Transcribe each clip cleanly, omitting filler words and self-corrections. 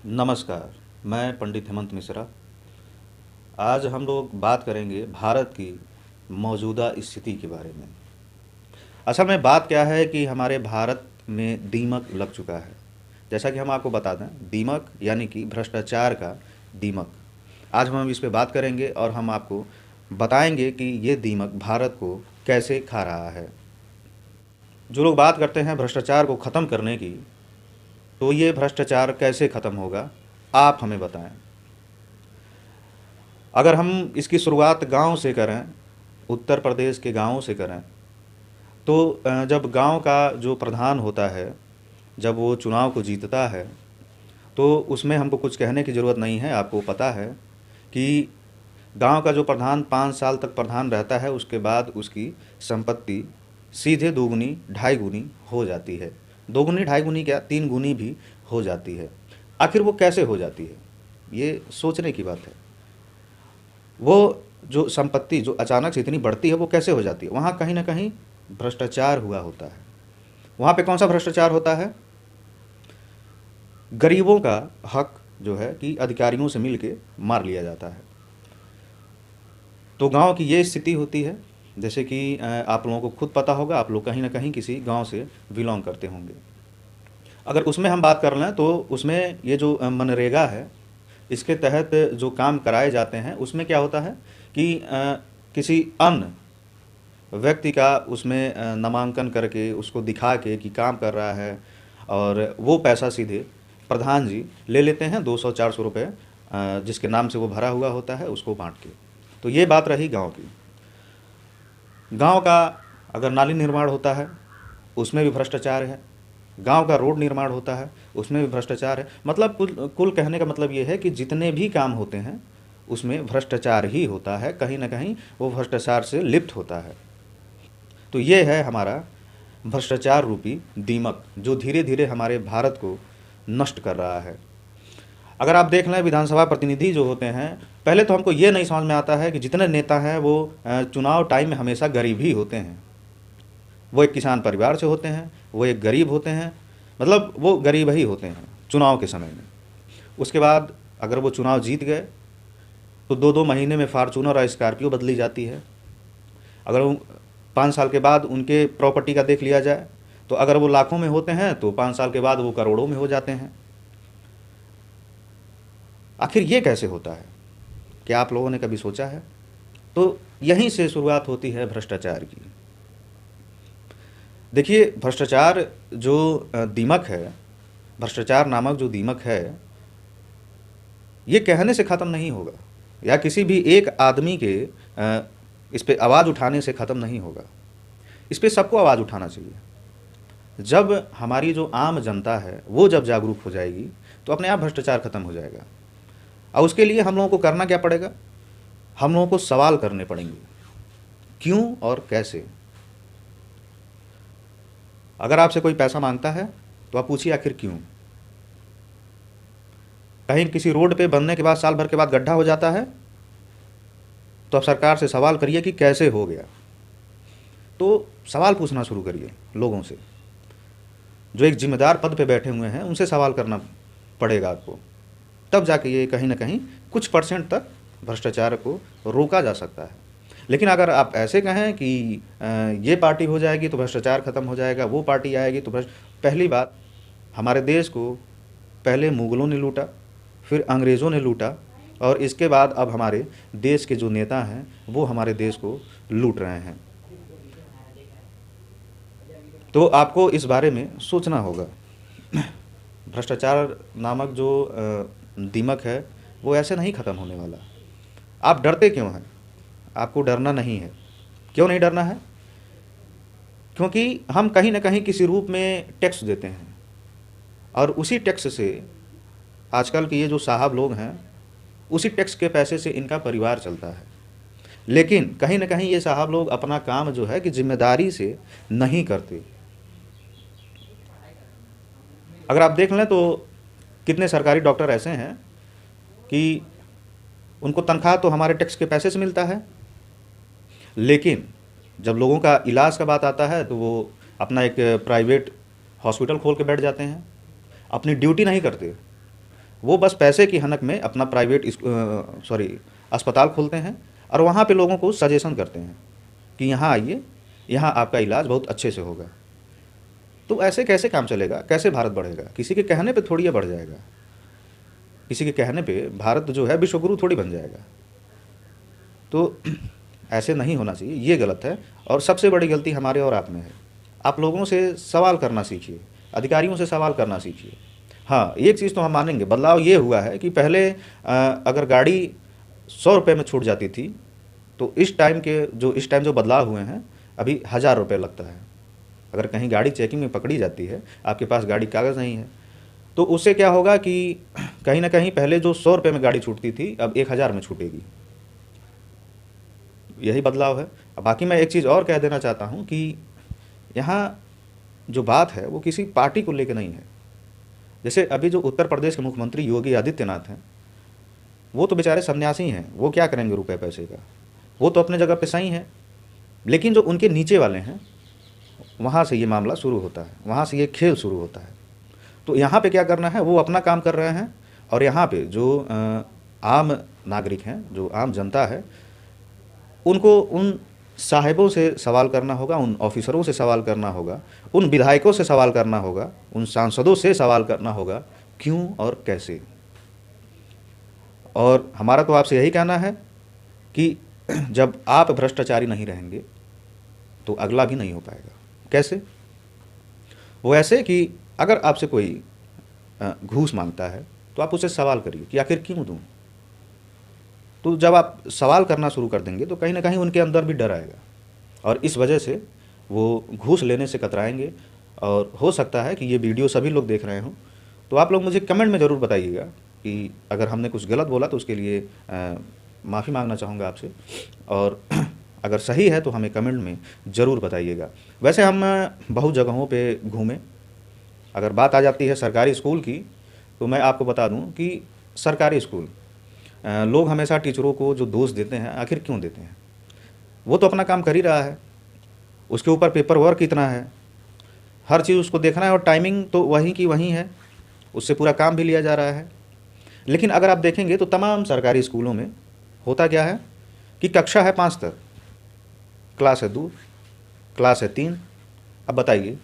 नमस्कार, मैं पंडित हेमंत मिश्रा। आज हम लोग बात करेंगे भारत की मौजूदा स्थिति के बारे में। असल में बात क्या है कि हमारे भारत में दीमक लग चुका है। जैसा कि हम आपको बता दें, दीमक यानी कि भ्रष्टाचार का दीमक। आज हम इस पे बात करेंगे और हम आपको बताएंगे कि ये दीमक भारत को कैसे खा रहा है। जो लोग बात करते हैं भ्रष्टाचार को ख़त्म करने की, तो ये भ्रष्टाचार कैसे ख़त्म होगा, आप हमें बताएं। अगर हम इसकी शुरुआत गांव से करें, उत्तर प्रदेश के गांवों से करें, तो जब गांव का जो प्रधान होता है, जब वो चुनाव को जीतता है, तो उसमें हमको कुछ कहने की ज़रूरत नहीं है। आपको पता है कि गांव का जो प्रधान 5 साल तक प्रधान रहता है, उसके बाद उसकी संपत्ति सीधे दोगुनी ढाई गुनी हो जाती है। दोगुनी ढाई गुनी क्या, 3 गुनी भी हो जाती है। आखिर वो कैसे हो जाती है, ये सोचने की बात है। वो जो संपत्ति जो अचानक से इतनी बढ़ती है, वो कैसे हो जाती है? वहाँ कहीं ना कहीं भ्रष्टाचार हुआ होता है। वहाँ पे कौन सा भ्रष्टाचार होता है? गरीबों का हक जो है कि अधिकारियों से मिल के मार लिया जाता है। तो गांव की ये स्थिति होती है। जैसे कि आप लोगों को खुद पता होगा, आप लोग कहीं ना कहीं किसी गांव से बिलोंग करते होंगे। अगर उसमें हम बात कर लें, तो उसमें ये जो मनरेगा है, इसके तहत जो काम कराए जाते हैं, उसमें क्या होता है कि किसी अन्य व्यक्ति का उसमें नामांकन करके उसको दिखा के कि काम कर रहा है, और वो पैसा सीधे प्रधान जी ले लेते हैं, 200-400 रुपये जिसके नाम से वो भरा हुआ होता है, उसको बांट के। तो ये बात रही गांव की। गांव का अगर नाली निर्माण होता है, उसमें भी भ्रष्टाचार है। गांव का रोड निर्माण होता है, उसमें भी भ्रष्टाचार है। मतलब कुल कुल कहने का मतलब ये है कि जितने भी काम होते हैं, उसमें भ्रष्टाचार ही होता है। कहीं ना कहीं वो भ्रष्टाचार से लिप्त होता है। तो ये है हमारा भ्रष्टाचार रूपी दीमक, जो धीरे धीरे हमारे भारत को नष्ट कर रहा है। अगर आप देख लें, विधानसभा प्रतिनिधि जो होते हैं, पहले तो हमको ये नहीं समझ में आता है कि जितने नेता हैं वो चुनाव टाइम में हमेशा गरीब ही होते हैं। वो एक किसान परिवार से होते हैं, वो एक गरीब होते हैं, मतलब वो गरीब ही होते हैं चुनाव के समय में। उसके बाद अगर वो चुनाव जीत गए, तो 2-2 महीने में फार्चूनर और स्कॉर्पियो बदली जाती है। अगर वो 5 साल के बाद उनके प्रॉपर्टी का देख लिया जाए, तो अगर वो लाखों में होते हैं, तो 5 साल के बाद वो करोड़ों में हो जाते हैं। आखिर ये कैसे होता है? क्या आप लोगों ने कभी सोचा है? तो यहीं से शुरुआत होती है भ्रष्टाचार की। देखिए, भ्रष्टाचार जो दीमक है, भ्रष्टाचार नामक जो दीमक है, ये कहने से ख़त्म नहीं होगा, या किसी भी एक आदमी के इस पे आवाज़ उठाने से ख़त्म नहीं होगा। इस पे सबको आवाज़ उठाना चाहिए। जब हमारी जो आम जनता है वो जब जागरूक हो जाएगी, तो अपने आप भ्रष्टाचार ख़त्म हो जाएगा। और उसके लिए हम लोगों को करना क्या पड़ेगा? हम लोगों को सवाल करने पड़ेंगे, क्यों और कैसे। अगर आपसे कोई पैसा मांगता है, तो आप पूछिए आखिर क्यों। कहीं किसी रोड पे बनने के बाद साल भर के बाद गड्ढा हो जाता है, तो आप सरकार से सवाल करिए कि कैसे हो गया। तो सवाल पूछना शुरू करिए लोगों से। जो एक जिम्मेदार पद पे बैठे हुए हैं, उनसे सवाल करना पड़ेगा आपको। तब जाके ये कहीं ना कहीं कुछ परसेंट तक भ्रष्टाचार को रोका जा सकता है। लेकिन अगर आप ऐसे कहें कि ये पार्टी हो जाएगी तो भ्रष्टाचार ख़त्म हो जाएगा, वो पार्टी आएगी तो पहली बात, हमारे देश को पहले मुग़लों ने लूटा, फिर अंग्रेज़ों ने लूटा, और इसके बाद अब हमारे देश के जो नेता हैं वो हमारे देश को लूट रहे हैं। तो आपको इस बारे में सोचना होगा। भ्रष्टाचार नामक जो दीमक है, वो ऐसे नहीं ख़त्म होने वाला। आप डरते क्यों हैं? आपको डरना नहीं है। क्यों नहीं डरना है? क्योंकि हम कहीं ना कहीं किसी रूप में टैक्स देते हैं, और उसी टैक्स से आजकल के ये जो साहब लोग हैं, उसी टैक्स के पैसे से इनका परिवार चलता है। लेकिन कहीं ना कहीं ये साहब लोग अपना काम जो है कि जिम्मेदारी से नहीं करते। अगर आप देख लें, तो कितने सरकारी डॉक्टर ऐसे हैं कि उनको तनख्वाह तो हमारे टैक्स के पैसे से मिलता है, लेकिन जब लोगों का इलाज का बात आता है, तो वो अपना एक प्राइवेट हॉस्पिटल खोल के बैठ जाते हैं, अपनी ड्यूटी नहीं करते। वो बस पैसे की हनक में अपना प्राइवेट अस्पताल खोलते हैं और वहाँ पे लोगों को सजेशन करते हैं कि यहाँ आइए, यहाँ आपका इलाज बहुत अच्छे से होगा। तो ऐसे कैसे काम चलेगा, कैसे भारत बढ़ेगा? किसी के कहने पे थोड़ी ये बढ़ जाएगा, किसी के कहने पे भारत जो है विश्वगुरु थोड़ी बन जाएगा। तो ऐसे नहीं होना चाहिए, ये गलत है। और सबसे बड़ी गलती हमारे और आप में है। आप लोगों से सवाल करना सीखिए, अधिकारियों से सवाल करना सीखिए। हाँ, एक चीज़ तो हम मानेंगे, बदलाव ये हुआ है कि पहले अगर गाड़ी 100 रुपये में छूट जाती थी, तो इस टाइम जो बदलाव हुए हैं, अभी 1000 रुपये लगता है। अगर कहीं गाड़ी चेकिंग में पकड़ी जाती है, आपके पास गाड़ी कागज़ नहीं है, तो उससे क्या होगा कि कहीं ना कहीं पहले जो 100 रुपये में गाड़ी छूटती थी, अब 1000 में छूटेगी। यही बदलाव है। अब बाकी मैं एक चीज़ और कह देना चाहता हूँ कि यहाँ जो बात है वो किसी पार्टी को लेकर नहीं है। जैसे अभी जो उत्तर प्रदेश के मुख्यमंत्री योगी आदित्यनाथ हैं, वो तो बेचारे सन्यासी हैं, वो क्या करेंगे रुपए पैसे का? वो तो अपने जगह पे सही हैं, लेकिन जो उनके नीचे वाले हैं, वहाँ से ये मामला शुरू होता है, वहाँ से ये खेल शुरू होता है। तो यहाँ पे क्या करना है, वो अपना काम कर रहे हैं, और यहाँ पे जो आम नागरिक हैं, जो आम जनता है, उनको उन साहिबों से सवाल करना होगा, उन ऑफिसरों से सवाल करना होगा, उन विधायकों से सवाल करना होगा, उन सांसदों से सवाल करना होगा, क्यों और कैसे। और हमारा तो आपसे यही कहना है कि जब आप भ्रष्टाचारी नहीं रहेंगे तो अगला भी नहीं हो पाएगा। कैसे? वो ऐसे कि अगर आपसे कोई घूस मांगता है तो आप उससे सवाल करिए कि आखिर क्यों दूँ। तो जब आप सवाल करना शुरू कर देंगे तो कहीं ना कहीं उनके अंदर भी डर आएगा, और इस वजह से वो घूस लेने से कतराएंगे। और हो सकता है कि ये वीडियो सभी लोग देख रहे हों, तो आप लोग मुझे कमेंट में ज़रूर बताइएगा कि अगर हमने कुछ गलत बोला तो उसके लिए माफ़ी मांगना चाहूँगा आपसे, और अगर सही है तो हमें कमेंट में ज़रूर बताइएगा। वैसे हम बहुत जगहों पे घूमें। अगर बात आ जाती है सरकारी स्कूल की, तो मैं आपको बता दूं कि सरकारी स्कूल, लोग हमेशा टीचरों को जो दोष देते हैं, आखिर क्यों देते हैं? वो तो अपना काम कर ही रहा है, उसके ऊपर पेपर वर्क इतना है, हर चीज़ उसको देखना है, और टाइमिंग तो वहीं की वहीं है, उससे पूरा काम भी लिया जा रहा है। लेकिन अगर आप देखेंगे तो तमाम सरकारी स्कूलों में होता क्या है कि कक्षा है 5 तक, क्लास है 2, क्लास है 3। अब बताइए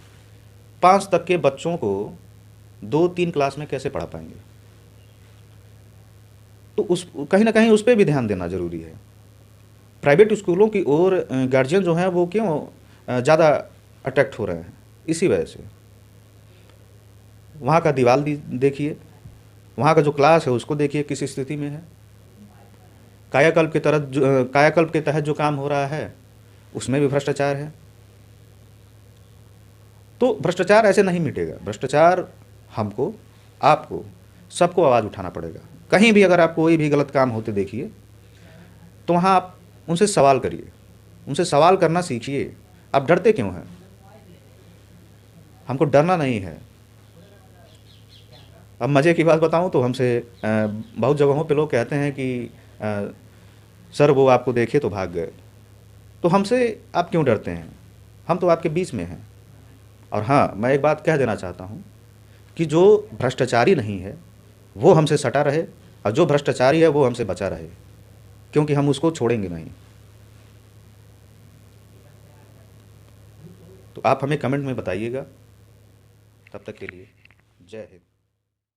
5 तक के बच्चों को 2-3 क्लास में कैसे पढ़ा पाएंगे? तो उस कहीं ना कहीं उस पर भी ध्यान देना ज़रूरी है। प्राइवेट स्कूलों की ओर गार्जियन जो हैं वो क्यों ज़्यादा अट्रैक्ट हो रहे हैं? इसी वजह से। वहाँ का दीवार देखिए, वहाँ का जो क्लास है उसको देखिए किस स्थिति में है। कायाकल्प के तहत जो काम हो रहा है उसमें भी भ्रष्टाचार है। तो भ्रष्टाचार ऐसे नहीं मिटेगा। भ्रष्टाचार हमको, आपको, सबको आवाज़ उठाना पड़ेगा। कहीं भी अगर आप कोई भी गलत काम होते देखिए तो वहाँ आप उनसे सवाल करिए, उनसे सवाल करना सीखिए। आप डरते क्यों हैं? हमको डरना नहीं है। अब मज़े की बात बताऊं तो हमसे बहुत जगहों पे लोग कहते हैं कि सर वो आपको देखे तो भाग गए। तो हमसे आप क्यों डरते हैं? हम तो आपके बीच में हैं। और हाँ, मैं एक बात कह देना चाहता हूँ कि जो भ्रष्टाचारी नहीं है वो हमसे सटा रहे, और जो भ्रष्टाचारी है वो हमसे बचा रहे, क्योंकि हम उसको छोड़ेंगे नहीं। तो आप हमें कमेंट में बताइएगा। तब तक के लिए जय हिंद।